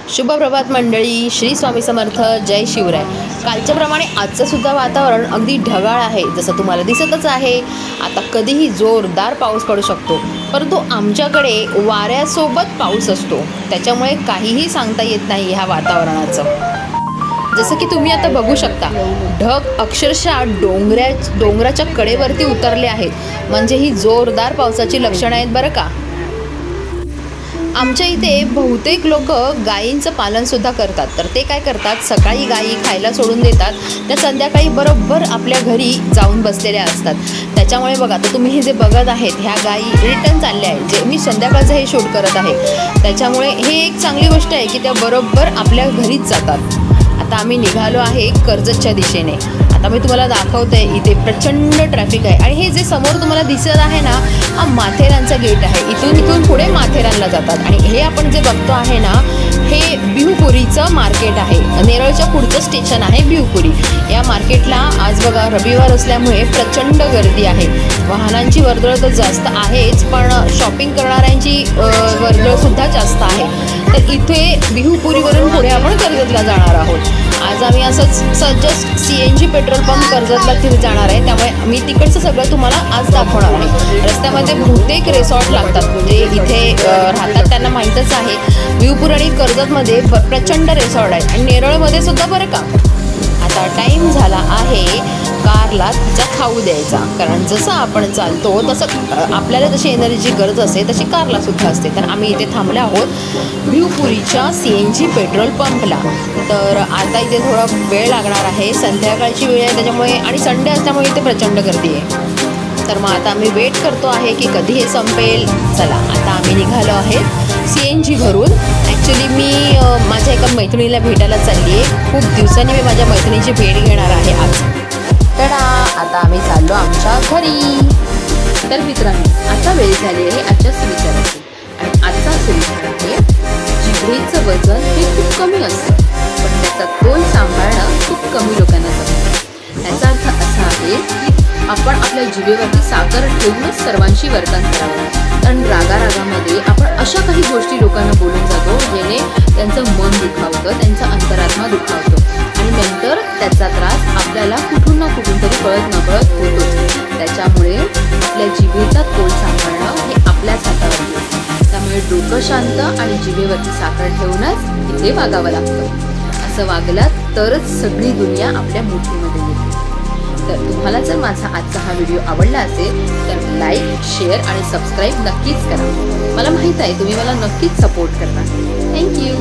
शुभप्रभात मंडळी, श्री स्वामी समर्थ, जय शिवराय। कालच्याप्रमाणे आजचं सुद्धा वातावरण अगदी ढगाळ आहे, जसं तुम्हाला दिसतच आहे। आता कधीही जोरदार पाऊस पडू शकतो, परंतु आमच्याकडे वाऱ्यासोबत पाऊस असतो, त्याच्यामुळे काहीही सांगता येत नाही ह्या वातावरणाचं। जसं की तुम्ही आता बघू शकता, ढग अक्षरशः डोंगराच्या कडेवरती उतरले आहेत, म्हणजे ही जोरदार पावसाची लक्षणं आहेत बरं का। आमच्या इथे बहुतेक लोक गायींचं पालनसुद्धा करतात, तर ते काय करतात, सकाळी गायी खायला सोडून देतात, त्या संध्याकाळी बरोबर आपल्या घरी जाऊन बसलेल्या असतात। त्याच्यामुळे बघा, तर तुम्ही हे जे बघत आहेत ह्या गायी रिटर्न चालल्या आहेत, जे मी संध्याकाळचं हे शूट करत आहे, त्याच्यामुळे हे एक चांगली गोष्ट आहे की त्या बरोबर आपल्या घरीच जातात। आता आम्ही निघालो आहे कर्जतच्या दिशेने। आता मी तुम्हाला दाखवते, इथे प्रचंड ट्रॅफिक आहे आणि हे जे समोर तुम्हाला दिसत आहे ना, हा माथेरानचा गेट आहे। इथून पुढे माथेरानला जातात आणि हे आपण जे बघतो आहे ना, हे बिहुपुरीचं मार्केट आहे। नेरळच्या पुढचं स्टेशन आहे बिहुपुरी। या मार्केटला आज बघा रविवार असल्यामुळे प्रचंड गर्दी आहे। वाहनांची वर्दळ तर जास्त आहेच, पण शॉपिंग करणाऱ्यांची वर्दळसुद्धा जास्त आहे। तर इथे बिहुपुरीवरून पुढे आपण कर्जतला जाणार आहोत। आज आम्ही असंच जस्ट CNG पेट्रोल पंप कर्जतला तिथे जाणार आहे, त्यामुळे मी तिकडचं सगळं तुम्हाला आज दाखवणार आहे। रस्त्यामध्ये बहुतेक रिसॉर्ट लागतात, म्हणजे इथे राहतात त्यांना माहीतच आहे। बिहुपूर आणि कर्जतमध्ये प्रचंड रिसॉर्ट आहेत आणि नेरळमध्ये सुद्धा बरं का। आता टाईम झाला आहे कारला तिचा खाऊ द्यायचा, कारण जसं आपण चालतो तसं आपल्याला जशी एनर्जी गरज असते तशी कारला सुद्धा असते। तर आम्ही इथे थांबले आहोत बिहुपुरीच्या CNG पेट्रोल पंपला। तर आता इथे थोडा वेळ लागणार आहे, संध्याकाळची वेळ आहे त्याच्यामुळे, आणि संडे असल्यामुळे इथे प्रचंड गर्दी आहे। तर मग आता आम्ही वेट करतो आहे की कधी हे संपेल। चला, आता आम्ही निघालो आहे CNG भरून। ॲक्च्युली मी माझ्या एका मैत्रिणीला भेटायला चालली आहे। खूप दिवसांनी मी माझ्या मैत्रिणीची भेट घेणार आहे आज। तर आता आम्ही चाललो आमच्या घरी। तर मित्रांनो, आता वेळ झाली आहे आजच्या सुविचाराची, आणि आजचा सुविचार आहे, जिभेचं वजन हे खूप कमी असतं, पण त्याचा तोल सांभाळणं खूप कमी लोकांना जमतं। याचा अर्थ असा आहे की आपण आपल्या जिभेवरती साखर ठेवूनच सर्वांशी वर्तन करावं, कारण रागारागामध्ये आपण अशा काही गोष्टी लोकांना बोलून जातो जेणे त्यांचं मन दुखावतं, त्यांचा अंतरात्मा दुखावतो, आणि नंतर त्याचा त्रास आपल्याला कुठून ना कुठून तरी कळत नकळत होतो। त्याच्यामुळे आपल्या जिभेचा तोल सांभाळणं हे आपल्याच हातावरती असतं। त्यामुळे डोकं शांत आणि जिभेवरती साखर ठेवूनच इथे वागावं लागतं। असं वागलात तरच सगळी दुनिया आपल्या मुठीमध्ये येते। तर तुम्हाला जर माझा आजचा हा व्हिडिओ आवडला असेल तर लाईक, शेअर आणि सबस्क्राईब नक्कीच करा। मला माहीत आहे तुम्ही मला नक्कीच सपोर्ट करता। थँक्यू।